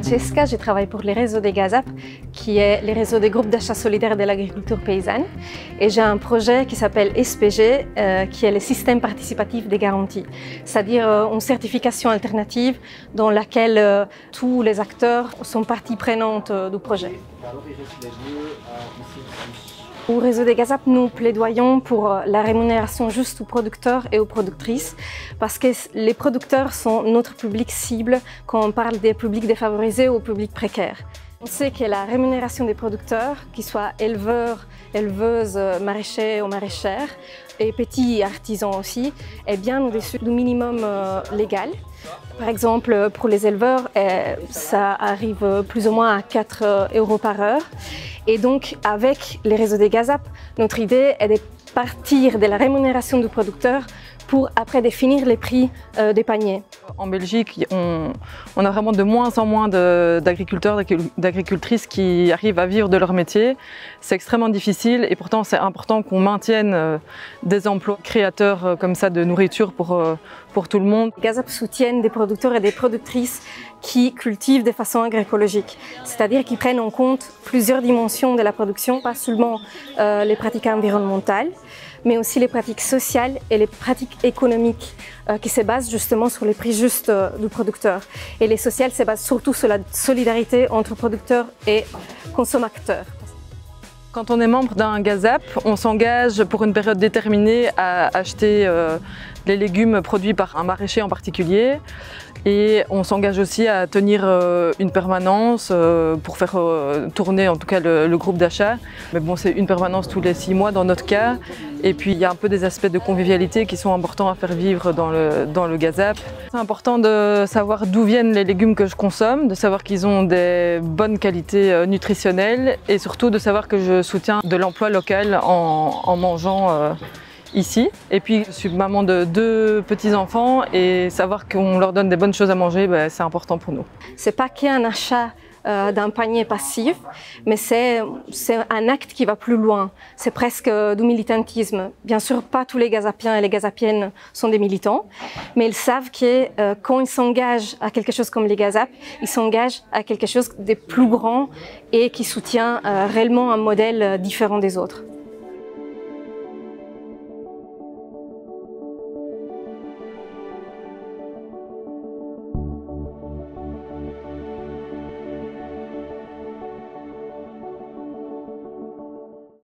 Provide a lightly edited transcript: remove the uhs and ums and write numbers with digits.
Francesca, je travaille pour les réseaux des GAZAP, qui est les réseaux des groupes d'achat solidaire de l'agriculture paysanne. Et j'ai un projet qui s'appelle SPG, qui est le système participatif des garanties, c'est-à-dire une certification alternative dans laquelle tous les acteurs sont partie prenante du projet. Au réseau des GAZAP, nous plaidoyons pour la rémunération juste aux producteurs et aux productrices parce que les producteurs sont notre public cible quand on parle des publics défavorisés ou publics précaires. On sait que la rémunération des producteurs, qu'ils soient éleveurs, éleveuses, maraîchers ou maraîchères, et petits artisans aussi, est bien au-dessus du minimum légal. Par exemple, pour les éleveurs, ça arrive plus ou moins à 4 € par heure. Et donc, avec les réseaux des GAZAP, notre idée est de partir de la rémunération du producteur pour après définir les prix des paniers. En Belgique, on a vraiment de moins en moins d'agriculteurs, d'agricultrices qui arrivent à vivre de leur métier. C'est extrêmement difficile et pourtant c'est important qu'on maintienne des emplois créateurs comme ça de nourriture pour tout le monde. Les GAZAP soutiennent des producteurs et des productrices qui cultivent de façon agroécologique, c'est-à-dire qui prennent en compte plusieurs dimensions de la production, pas seulement les pratiques environnementales, mais aussi les pratiques sociales et les pratiques économiques qui se basent justement sur les prix justes du producteur. Et les sociales se basent surtout sur la solidarité entre producteurs et consommateurs. Quand on est membre d'un GAZAP, on s'engage pour une période déterminée à acheter les légumes produits par un maraîcher en particulier. Et on s'engage aussi à tenir une permanence pour faire tourner en tout cas le groupe d'achat. Mais bon, c'est une permanence tous les 6 mois dans notre cas. Et puis il y a un peu des aspects de convivialité qui sont importants à faire vivre dans le GAZAP. C'est important de savoir d'où viennent les légumes que je consomme, de savoir qu'ils ont des bonnes qualités nutritionnelles et surtout de savoir que je soutiens de l'emploi local en mangeant ici. Et puis je suis maman de 2 petits-enfants et savoir qu'on leur donne des bonnes choses à manger, c'est important pour nous. C'est pas qu'un achat d'un panier passif, mais c'est un acte qui va plus loin. C'est presque du militantisme. Bien sûr, pas tous les GAZAPiens et les GAZAPiennes sont des militants, mais ils savent que quand ils s'engagent à quelque chose comme les GAZAP, ils s'engagent à quelque chose de plus grand et qui soutient réellement un modèle différent des autres.